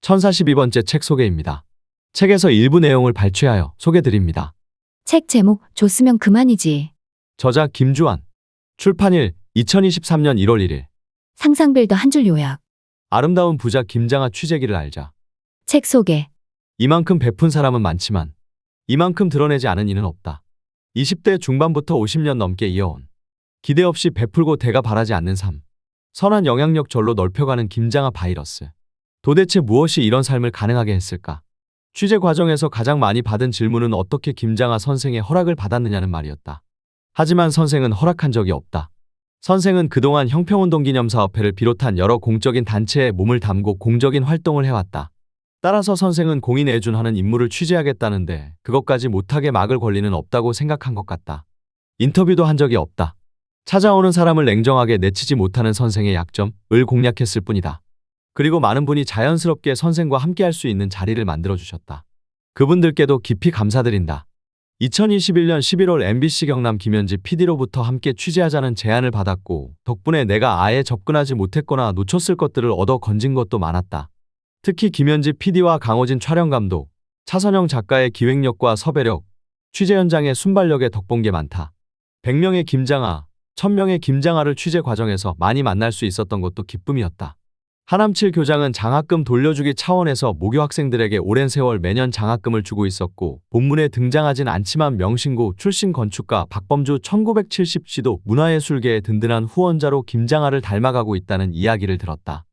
1042번째 책 소개입니다. 책에서 일부 내용을 발췌하여 소개드립니다. 책 제목 줬으면 그만이지. 저자 김주환. 출판일 2023년 1월 1일. 상상빌더 한 줄 요약. 아름다운 부자 김장하 취재기를 알자. 책 소개. 이만큼 베푼 사람은 많지만 이만큼 드러내지 않은 이는 없다. 20대 중반부터 50년 넘게 이어온 기대 없이 베풀고 대가 바라지 않는 삶. 선한 영향력 절로 넓혀가는 김장하 바이러스. 도대체 무엇이 이런 삶을 가능하게 했을까? 취재 과정에서 가장 많이 받은 질문은 어떻게 김장하 선생의 허락을 받았느냐는 말이었다. 하지만 선생은 허락한 적이 없다. 선생은 그동안 형평운동기념사업회를 비롯한 여러 공적인 단체에 몸을 담고 공적인 활동을 해왔다. 따라서 선생은 공인애준하는 인물을 취재하겠다는데 그것까지 못하게 막을 권리는 없다고 생각한 것 같다. 인터뷰도 한 적이 없다. 찾아오는 사람을 냉정하게 내치지 못하는 선생의 약점을 공략했을 뿐이다. 그리고 많은 분이 자연스럽게 선생과 함께할 수 있는 자리를 만들어주셨다. 그분들께도 깊이 감사드린다. 2021년 11월 MBC 경남 김현지 PD로부터 함께 취재하자는 제안을 받았고 덕분에 내가 아예 접근하지 못했거나 놓쳤을 것들을 얻어 건진 것도 많았다. 특히 김현지 PD와 강호진 촬영감독, 차선영 작가의 기획력과 섭외력, 취재 현장의 순발력에 덕본 게 많다. 100명의 김장하, 1000명의 김장하를 취재 과정에서 많이 만날 수 있었던 것도 기쁨이었다. 하남칠 교장은 장학금 돌려주기 차원에서 모교 학생들에게 오랜 세월 매년 장학금을 주고 있었고 본문에 등장하진 않지만 명신고 출신 건축가 박범주 1970시도 문화예술계의 든든한 후원자로 김장하를 닮아가고 있다는 이야기를 들었다.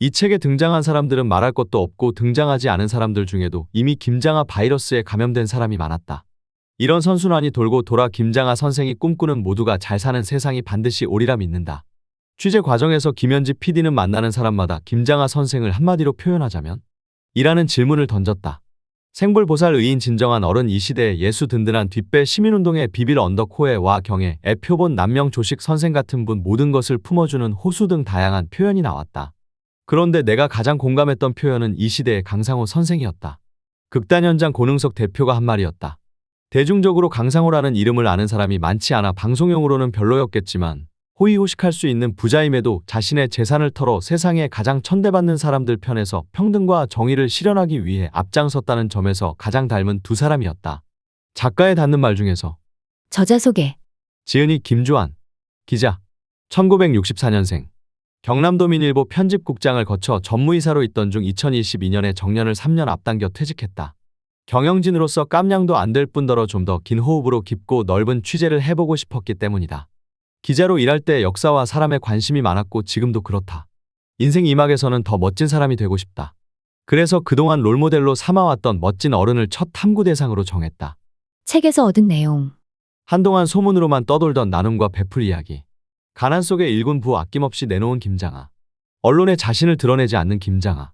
이 책에 등장한 사람들은 말할 것도 없고 등장하지 않은 사람들 중에도 이미 김장하 바이러스에 감염된 사람이 많았다. 이런 선순환이 돌고 돌아 김장하 선생이 꿈꾸는 모두가 잘 사는 세상이 반드시 오리라 믿는다. 취재 과정에서 김현지 PD는 만나는 사람마다 김장하 선생을 한마디로 표현하자면? 이라는 질문을 던졌다. 생불보살 의인 진정한 어른 이 시대의 예수 든든한 뒷배 시민운동의 비빌 언덕호의 와 경의 애 표본 남명 조식 선생 같은 분 모든 것을 품어주는 호수 등 다양한 표현이 나왔다. 그런데 내가 가장 공감했던 표현은 이 시대의 강상호 선생이었다. 극단 현장 고능석 대표가 한 말이었다. 대중적으로 강상호라는 이름을 아는 사람이 많지 않아 방송용으로는 별로였겠지만 호의호식할 수 있는 부자임에도 자신의 재산을 털어 세상에 가장 천대받는 사람들 편에서 평등과 정의를 실현하기 위해 앞장섰다는 점에서 가장 닮은 두 사람이었다. 작가의 닿는 말 중에서 저자 소개. 지은이 김주환, 기자, 1964년생, 경남도민일보 편집국장을 거쳐 전무이사로 있던 중 2022년에 정년을 3년 앞당겨 퇴직했다. 경영진으로서 깜냥도 안 될 뿐더러 좀 더 긴 호흡으로 깊고 넓은 취재를 해보고 싶었기 때문이다. 기자로 일할 때 역사와 사람에 관심이 많았고 지금도 그렇다. 인생 이막에서는 더 멋진 사람이 되고 싶다. 그래서 그동안 롤모델로 삼아왔던 멋진 어른을 첫 탐구 대상으로 정했다. 책에서 얻은 내용. 한동안 소문으로만 떠돌던 나눔과 베풀 이야기. 가난 속에 일군 부 아낌없이 내놓은 김장하. 언론에 자신을 드러내지 않는 김장하.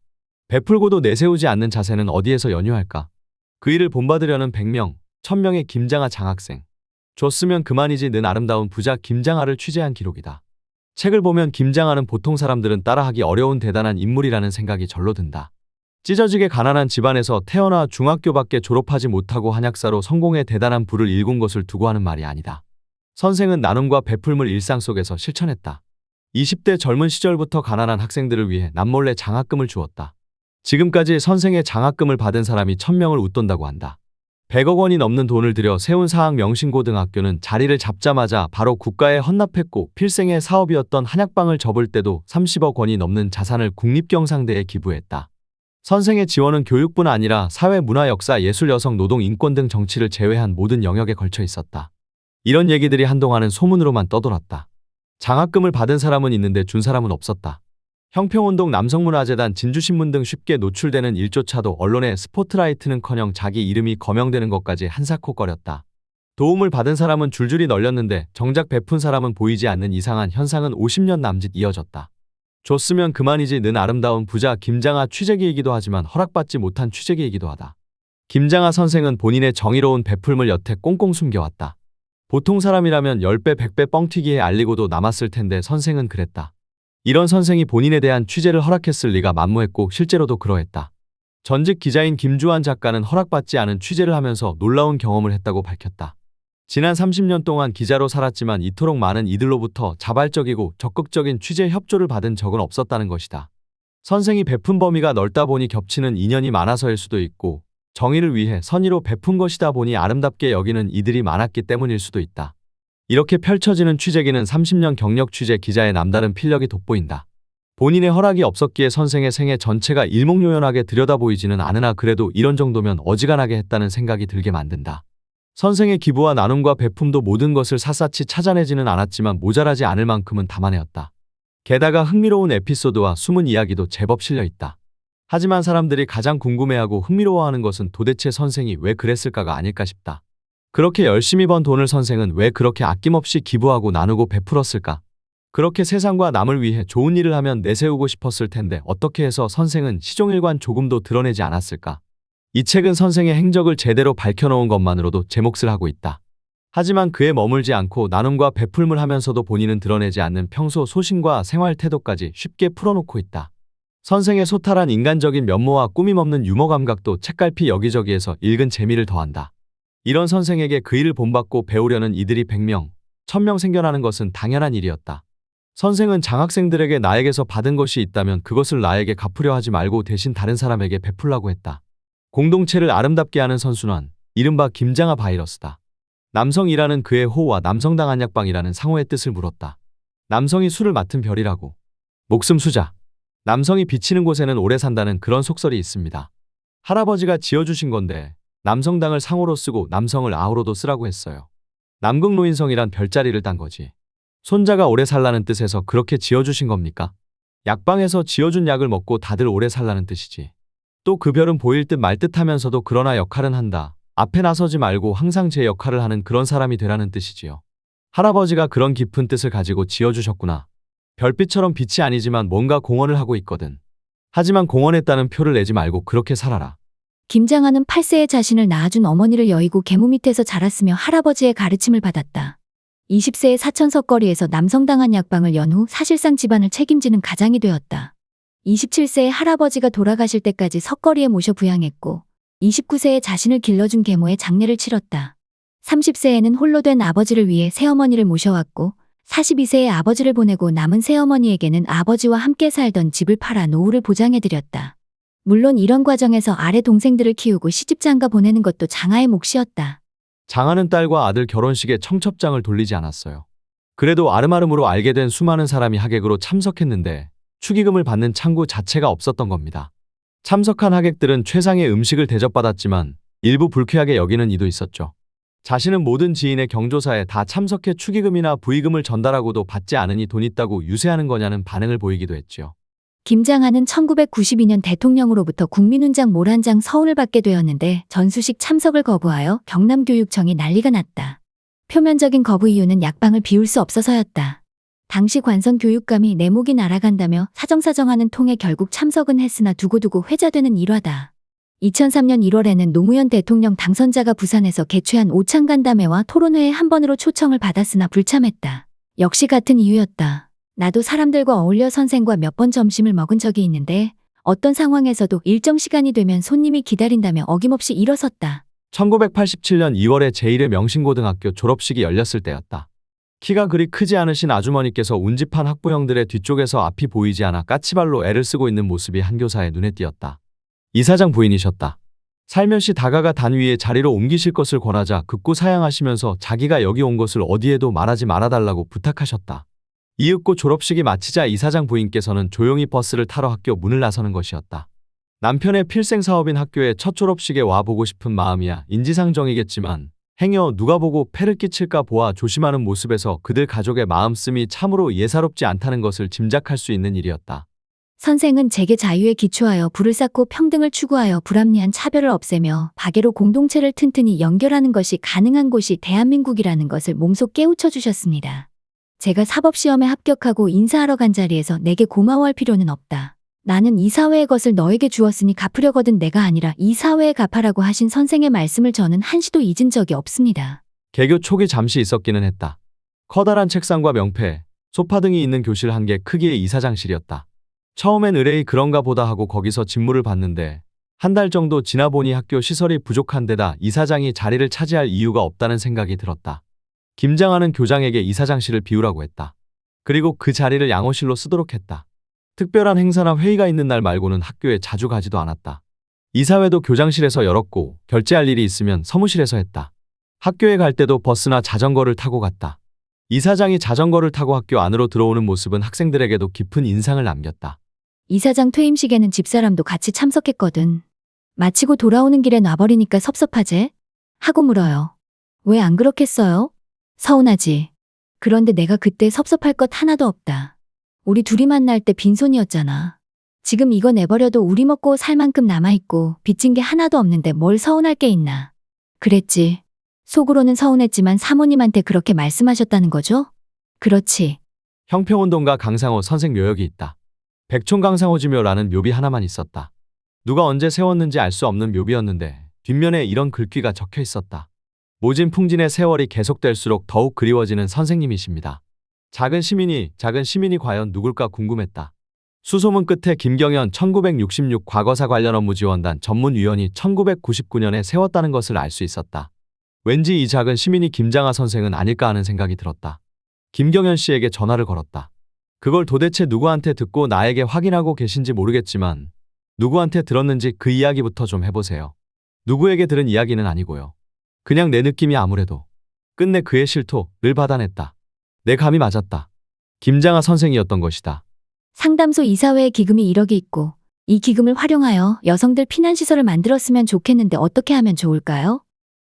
베풀고도 내세우지 않는 자세는 어디에서 연유할까? 그 일을 본받으려는 100명, 1000명의 김장하 장학생. 줬으면 그만이지 는 아름다운 부자 김장하를 취재한 기록이다. 책을 보면 김장하는 보통 사람들은 따라하기 어려운 대단한 인물이라는 생각이 절로 든다. 찢어지게 가난한 집안에서 태어나 중학교밖에 졸업하지 못하고 한약사로 성공의 대단한 부를 일군 것을 두고 하는 말이 아니다. 선생은 나눔과 베풀물 일상 속에서 실천했다. 20대 젊은 시절부터 가난한 학생들을 위해 남몰래 장학금을 주었다. 지금까지 선생의 장학금을 받은 사람이 1000명을 웃돈다고 한다. 100억 원이 넘는 돈을 들여 세운 사학 명신고등학교는 자리를 잡자마자 바로 국가에 헌납했고 필생의 사업이었던 한약방을 접을 때도 30억 원이 넘는 자산을 국립경상대에 기부했다. 선생의 지원은 교육뿐 아니라 사회, 문화, 역사, 예술, 여성, 노동, 인권 등 정치를 제외한 모든 영역에 걸쳐 있었다. 이런 얘기들이 한동안은 소문으로만 떠돌았다. 장학금을 받은 사람은 있는데 준 사람은 없었다. 형평운동, 남성문화재단, 진주신문 등 쉽게 노출되는 일조차도 언론의 스포트라이트는커녕 자기 이름이 거명되는 것까지 한사코거렸다. 도움을 받은 사람은 줄줄이 널렸는데 정작 베푼 사람은 보이지 않는 이상한 현상은 50년 남짓 이어졌다. 줬으면 그만이지 는 아름다운 부자 김장하 취재기이기도 하지만 허락받지 못한 취재기이기도 하다. 김장하 선생은 본인의 정의로운 베풀물 여태 꽁꽁 숨겨왔다. 보통 사람이라면 10배, 100배 뻥튀기에 알리고도 남았을 텐데 선생은 그랬다. 이런 선생이 본인에 대한 취재를 허락했을 리가 만무했고 실제로도 그러했다. 전직 기자인 김주환 작가는 허락받지 않은 취재를 하면서 놀라운 경험을 했다고 밝혔다. 지난 30년 동안 기자로 살았지만 이토록 많은 이들로부터 자발적이고 적극적인 취재 협조를 받은 적은 없었다는 것이다. 선생이 베푼 범위가 넓다 보니 겹치는 인연이 많아서일 수도 있고 정의를 위해 선의로 베푼 것이다 보니 아름답게 여기는 이들이 많았기 때문일 수도 있다. 이렇게 펼쳐지는 취재기는 30년 경력 취재 기자의 남다른 필력이 돋보인다. 본인의 허락이 없었기에 선생의 생애 전체가 일목요연하게 들여다보이지는 않으나 그래도 이런 정도면 어지간하게 했다는 생각이 들게 만든다. 선생의 기부와 나눔과 베품도 모든 것을 샅샅이 찾아내지는 않았지만 모자라지 않을 만큼은 담아내었다. 게다가 흥미로운 에피소드와 숨은 이야기도 제법 실려 있다. 하지만 사람들이 가장 궁금해하고 흥미로워하는 것은 도대체 선생이 왜 그랬을까가 아닐까 싶다. 그렇게 열심히 번 돈을 선생은 왜 그렇게 아낌없이 기부하고 나누고 베풀었을까? 그렇게 세상과 남을 위해 좋은 일을 하면 내세우고 싶었을 텐데 어떻게 해서 선생은 시종일관 조금도 드러내지 않았을까? 이 책은 선생의 행적을 제대로 밝혀놓은 것만으로도 제 몫을 하고 있다. 하지만 그에 머물지 않고 나눔과 베풀물 하면서도 본인은 드러내지 않는 평소 소신과 생활 태도까지 쉽게 풀어놓고 있다. 선생의 소탈한 인간적인 면모와 꾸밈없는 유머 감각도 책갈피 여기저기에서 읽은 재미를 더한다. 이런 선생에게 그 일을 본받고 배우려는 이들이 100명, 1000명 생겨나는 것은 당연한 일이었다. 선생은 장학생들에게 나에게서 받은 것이 있다면 그것을 나에게 갚으려 하지 말고 대신 다른 사람에게 베풀라고 했다. 공동체를 아름답게 하는 선순환, 이른바 김장하 바이러스다. 남성이라는 그의 호와 남성당 한약방이라는 상호의 뜻을 물었다. 남성이 술을 맡은 별이라고. 목숨 수자. 남성이 비치는 곳에는 오래 산다는 그런 속설이 있습니다. 할아버지가 지어주신 건데 남성당을 상호로 쓰고 남성을 아우로도 쓰라고 했어요. 남극노인성이란 별자리를 딴 거지. 손자가 오래 살라는 뜻에서 그렇게 지어주신 겁니까? 약방에서 지어준 약을 먹고 다들 오래 살라는 뜻이지. 또 그 별은 보일 듯 말 듯 하면서도 그러나 역할은 한다. 앞에 나서지 말고 항상 제 역할을 하는 그런 사람이 되라는 뜻이지요. 할아버지가 그런 깊은 뜻을 가지고 지어주셨구나. 별빛처럼 빛이 아니지만 뭔가 공헌을 하고 있거든. 하지만 공헌했다는 표를 내지 말고 그렇게 살아라. 김장하는 8세의 자신을 낳아준 어머니를 여의고 계모 밑에서 자랐으며 할아버지의 가르침을 받았다. 20세의 사천석거리에서 남성당한 약방을 연 후 사실상 집안을 책임지는 가장이 되었다. 27세의 할아버지가 돌아가실 때까지 석거리에 모셔 부양했고 29세에 자신을 길러준 계모의 장례를 치렀다. 30세에는 홀로 된 아버지를 위해 새어머니를 모셔왔고 42세에 아버지를 보내고 남은 새어머니에게는 아버지와 함께 살던 집을 팔아 노후를 보장해드렸다. 물론 이런 과정에서 아래 동생들을 키우고 시집장가 보내는 것도 장하의 몫이었다. 장하는 딸과 아들 결혼식에 청첩장을 돌리지 않았어요. 그래도 아름아름으로 알게 된 수많은 사람이 하객으로 참석했는데 축의금을 받는 창구 자체가 없었던 겁니다. 참석한 하객들은 최상의 음식을 대접받았지만 일부 불쾌하게 여기는 이도 있었죠. 자신은 모든 지인의 경조사에 다 참석해 축의금이나 부의금을 전달하고도 받지 않으니 돈 있다고 유세하는 거냐는 반응을 보이기도 했지요. 김장하는 1992년 대통령으로부터 국민훈장 몰 한 장 서훈을 받게 되었는데 전수식 참석을 거부하여 경남교육청이 난리가 났다. 표면적인 거부 이유는 약방을 비울 수 없어서였다. 당시 관선 교육감이 내 목이 날아간다며 사정사정하는 통에 결국 참석은 했으나 두고두고 회자되는 일화다. 2003년 1월에는 노무현 대통령 당선자가 부산에서 개최한 오창간담회와 토론회에 한 번으로 초청을 받았으나 불참했다. 역시 같은 이유였다. 나도 사람들과 어울려 선생과 몇 번 점심을 먹은 적이 있는데 어떤 상황에서도 일정 시간이 되면 손님이 기다린다며 어김없이 일어섰다. 1987년 2월에 제1회 명신고등학교 졸업식이 열렸을 때였다. 키가 그리 크지 않으신 아주머니께서 운집한 학부형들의 뒤쪽에서 앞이 보이지 않아 까치발로 애를 쓰고 있는 모습이 한 교사의 눈에 띄었다. 이사장 부인이셨다. 살며시 다가가 단 위에 자리로 옮기실 것을 권하자 극구 사양하시면서 자기가 여기 온 것을 어디에도 말하지 말아달라고 부탁하셨다. 이윽고 졸업식이 마치자 이사장 부인께서는 조용히 버스를 타러 학교 문을 나서는 것이었다. 남편의 필생 사업인 학교에 첫 졸업식에 와보고 싶은 마음이야 인지상정이겠지만 행여 누가 보고 폐를 끼칠까 보아 조심하는 모습에서 그들 가족의 마음씀이 참으로 예사롭지 않다는 것을 짐작할 수 있는 일이었다. 선생은 재계 자유에 기초하여 불을 쌓고 평등을 추구하여 불합리한 차별을 없애며 박애로 공동체를 튼튼히 연결하는 것이 가능한 곳이 대한민국이라는 것을 몸소 깨우쳐 주셨습니다. 제가 사법시험에 합격하고 인사하러 간 자리에서 내게 고마워할 필요는 없다. 나는 이 사회의 것을 너에게 주었으니 갚으려거든 내가 아니라 이 사회에 갚아라고 하신 선생의 말씀을 저는 한시도 잊은 적이 없습니다. 개교 초기 잠시 있었기는 했다. 커다란 책상과 명패, 소파 등이 있는 교실 한 개 크기의 이사장실이었다. 처음엔 의뢰이 그런가 보다 하고 거기서 직무를 봤는데 한 달 정도 지나 보니 학교 시설이 부족한 데다 이사장이 자리를 차지할 이유가 없다는 생각이 들었다. 김장하는 교장에게 이사장실을 비우라고 했다. 그리고 그 자리를 양호실로 쓰도록 했다. 특별한 행사나 회의가 있는 날 말고는 학교에 자주 가지도 않았다. 이사회도 교장실에서 열었고 결제할 일이 있으면 사무실에서 했다. 학교에 갈 때도 버스나 자전거를 타고 갔다. 이사장이 자전거를 타고 학교 안으로 들어오는 모습은 학생들에게도 깊은 인상을 남겼다. 이사장 퇴임식에는 집사람도 같이 참석했거든. 마치고 돌아오는 길에 놔버리니까 섭섭하제? 하고 물어요. 왜 안 그렇겠어요? 서운하지. 그런데 내가 그때 섭섭할 것 하나도 없다. 우리 둘이 만날 때 빈손이었잖아. 지금 이거 내버려도 우리 먹고 살 만큼 남아있고 빚진 게 하나도 없는데 뭘 서운할 게 있나. 그랬지. 속으로는 서운했지만 사모님한테 그렇게 말씀하셨다는 거죠? 그렇지. 형평운동가 강상호 선생 묘역이 있다. 백촌강상호지묘라는 묘비 하나만 있었다. 누가 언제 세웠는지 알 수 없는 묘비였는데 뒷면에 이런 글귀가 적혀 있었다. 모진풍진의 세월이 계속될수록 더욱 그리워지는 선생님이십니다. 작은 시민이 과연 누굴까 궁금했다. 수소문 끝에 김경현 1966 과거사 관련 업무지원단 전문위원이 1999년에 세웠다는 것을 알 수 있었다. 왠지 이 작은 시민이 김장하 선생은 아닐까 하는 생각이 들었다. 김경현 씨에게 전화를 걸었다. 그걸 도대체 누구한테 듣고 나에게 확인하고 계신지 모르겠지만 누구한테 들었는지 그 이야기부터 좀 해보세요. 누구에게 들은 이야기는 아니고요. 그냥 내 느낌이 아무래도. 끝내 그의 실토를 받아냈다. 내 감이 맞았다. 김장하 선생이었던 것이다. 상담소 이사회에 기금이 1억이 있고 이 기금을 활용하여 여성들 피난시설을 만들었으면 좋겠는데 어떻게 하면 좋을까요?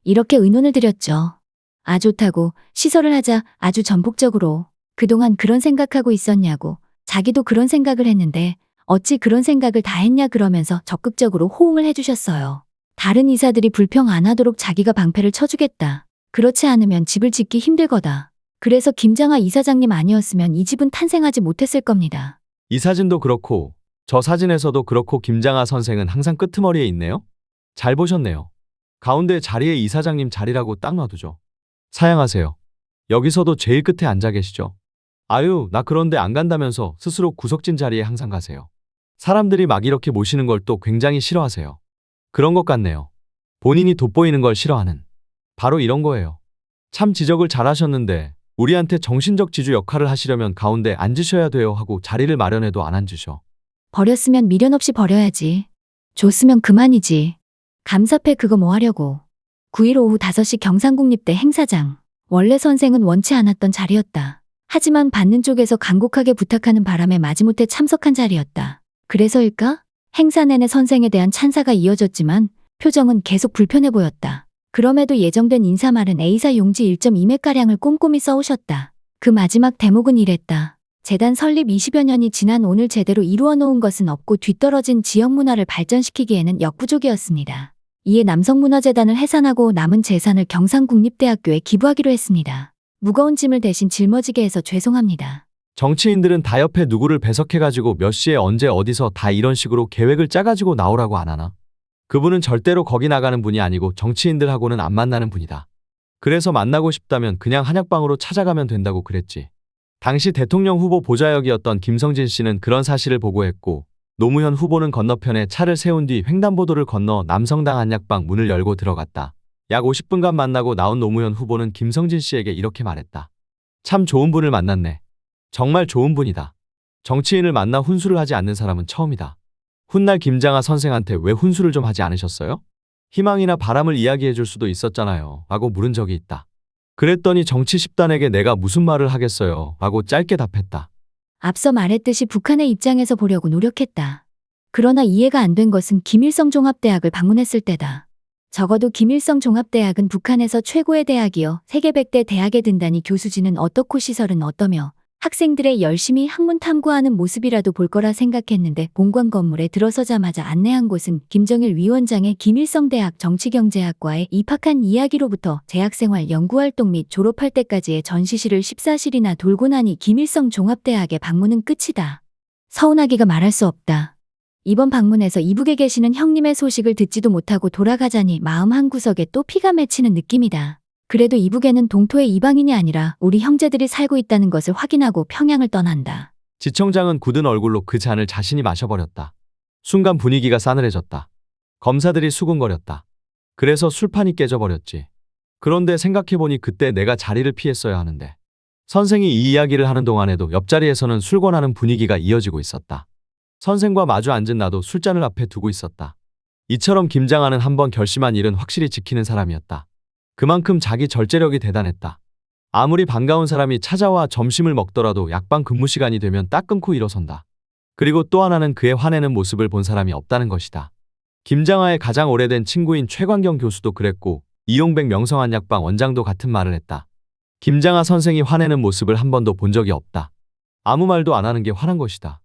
이렇게 의논을 드렸죠. 아 좋다고 시설을 하자 아주 전폭적으로. 그동안 그런 생각하고 있었냐고. 자기도 그런 생각을 했는데 어찌 그런 생각을 다 했냐 그러면서 적극적으로 호응을 해주셨어요. 다른 이사들이 불평 안 하도록 자기가 방패를 쳐주겠다. 그렇지 않으면 집을 짓기 힘들거다. 그래서 김장하 이사장님 아니었으면 이 집은 탄생하지 못했을 겁니다. 이 사진도 그렇고 저 사진에서도 그렇고 김장하 선생은 항상 끄트머리에 있네요. 잘 보셨네요. 가운데 자리에 이사장님 자리라고 딱 놔두죠. 사양하세요. 여기서도 제일 끝에 앉아 계시죠. 아유, 나 그런데 안 간다면서 스스로 구석진 자리에 항상 가세요. 사람들이 막 이렇게 모시는 걸 또 굉장히 싫어하세요. 그런 것 같네요. 본인이 돋보이는 걸 싫어하는. 바로 이런 거예요. 참 지적을 잘하셨는데 우리한테 정신적 지주 역할을 하시려면 가운데 앉으셔야 돼요 하고 자리를 마련해도 안 앉으셔. 버렸으면 미련 없이 버려야지. 줬으면 그만이지. 감사패 그거 뭐 하려고. 9일 오후 5시 경상국립대 행사장. 원래 선생은 원치 않았던 자리였다. 하지만 받는 쪽에서 간곡하게 부탁하는 바람에 마지못해 참석한 자리였다. 그래서일까? 행사 내내 선생에 대한 찬사가 이어졌지만 표정은 계속 불편해 보였다. 그럼에도 예정된 인사말은 A사 용지 1.2매가량을 꼼꼼히 써오셨다. 그 마지막 대목은 이랬다. 재단 설립 20여 년이 지난 오늘 제대로 이루어 놓은 것은 없고 뒤떨어진 지역 문화를 발전시키기에는 역부족이었습니다. 이에 남성문화재단을 해산하고 남은 재산을 경상국립대학교에 기부하기로 했습니다. 무거운 짐을 대신 짊어지게 해서 죄송합니다. 정치인들은 다 옆에 누구를 배석해가지고 몇 시에 언제 어디서 다 이런 식으로 계획을 짜가지고 나오라고 안 하나? 그분은 절대로 거기 나가는 분이 아니고 정치인들하고는 안 만나는 분이다. 그래서 만나고 싶다면 그냥 한약방으로 찾아가면 된다고 그랬지. 당시 대통령 후보 보좌역이었던 김성진 씨는 그런 사실을 보고했고 노무현 후보는 건너편에 차를 세운 뒤 횡단보도를 건너 남성당 한약방 문을 열고 들어갔다. 약 50분간 만나고 나온 노무현 후보는 김성진 씨에게 이렇게 말했다. 참 좋은 분을 만났네. 정말 좋은 분이다. 정치인을 만나 훈수를 하지 않는 사람은 처음이다. 훗날 김장하 선생한테 왜 훈수를 좀 하지 않으셨어요? 희망이나 바람을 이야기해 줄 수도 있었잖아요. 라고 물은 적이 있다. 그랬더니 정치 10단에게 내가 무슨 말을 하겠어요. 라고 짧게 답했다. 앞서 말했듯이 북한의 입장에서 보려고 노력했다. 그러나 이해가 안 된 것은 김일성 종합대학을 방문했을 때다. 적어도 김일성 종합대학은 북한에서 최고의 대학이어 세계 100대 대학에 든다니 교수진은 어떻고 시설은 어떠며 학생들의 열심히 학문 탐구하는 모습이라도 볼 거라 생각했는데 본관 건물에 들어서자마자 안내한 곳은 김정일 위원장의 김일성대학 정치경제학과에 입학한 이야기로부터 재학생활 연구활동 및 졸업할 때까지의 전시실을 14실이나 돌고 나니 김일성 종합대학의 방문은 끝이다. 서운하기가 말할 수 없다. 이번 방문에서 이북에 계시는 형님의 소식을 듣지도 못하고 돌아가자니 마음 한구석에 또 피가 맺히는 느낌이다. 그래도 이북에는 동토의 이방인이 아니라 우리 형제들이 살고 있다는 것을 확인하고 평양을 떠난다. 지청장은 굳은 얼굴로 그 잔을 자신이 마셔버렸다. 순간 분위기가 싸늘해졌다. 검사들이 수군거렸다. 그래서 술판이 깨져버렸지. 그런데 생각해보니 그때 내가 자리를 피했어야 하는데. 선생이 이 이야기를 하는 동안에도 옆자리에서는 술 권하는 분위기가 이어지고 있었다. 선생과 마주 앉은 나도 술잔을 앞에 두고 있었다. 이처럼 김장하는 한번 결심한 일은 확실히 지키는 사람이었다. 그만큼 자기 절제력이 대단했다. 아무리 반가운 사람이 찾아와 점심을 먹더라도 약방 근무 시간이 되면 딱 끊고 일어선다. 그리고 또 하나는 그의 화내는 모습을 본 사람이 없다는 것이다. 김장하의 가장 오래된 친구인 최광경 교수도 그랬고 이용백 명성한 약방 원장도 같은 말을 했다. 김장하 선생이 화내는 모습을 한 번도 본 적이 없다. 아무 말도 안 하는 게 화난 것이다.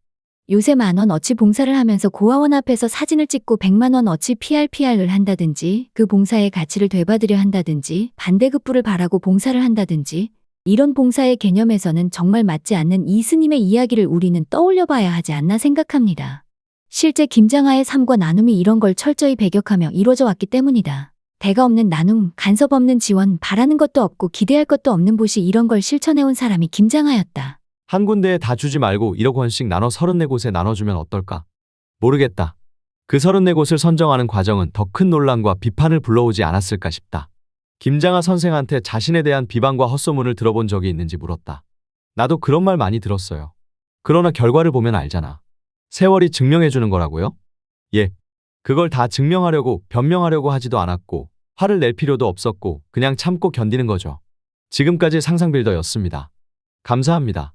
요새 10,000원 어치 봉사를 하면서 고아원 앞에서 사진을 찍고 100만 원 어치 PR을 한다든지 그 봉사의 가치를 되받으려 한다든지 반대급부를 바라고 봉사를 한다든지 이런 봉사의 개념에서는 정말 맞지 않는 이 스님의 이야기를 우리는 떠올려 봐야 하지 않나 생각합니다. 실제 김장하의 삶과 나눔이 이런 걸 철저히 배격하며 이루어져 왔기 때문이다. 대가 없는 나눔, 간섭 없는 지원, 바라는 것도 없고 기대할 것도 없는 보시 이런 걸 실천해온 사람이 김장하였다. 한 군데에 다 주지 말고 1억 원씩 나눠 34곳에 나눠주면 어떨까? 모르겠다. 그 34곳을 선정하는 과정은 더 큰 논란과 비판을 불러오지 않았을까 싶다. 김장하 선생한테 자신에 대한 비방과 헛소문을 들어본 적이 있는지 물었다. 나도 그런 말 많이 들었어요. 그러나 결과를 보면 알잖아. 세월이 증명해주는 거라고요? 예. 그걸 다 증명하려고 변명하려고 하지도 않았고 화를 낼 필요도 없었고 그냥 참고 견디는 거죠. 지금까지 상상빌더였습니다. 감사합니다.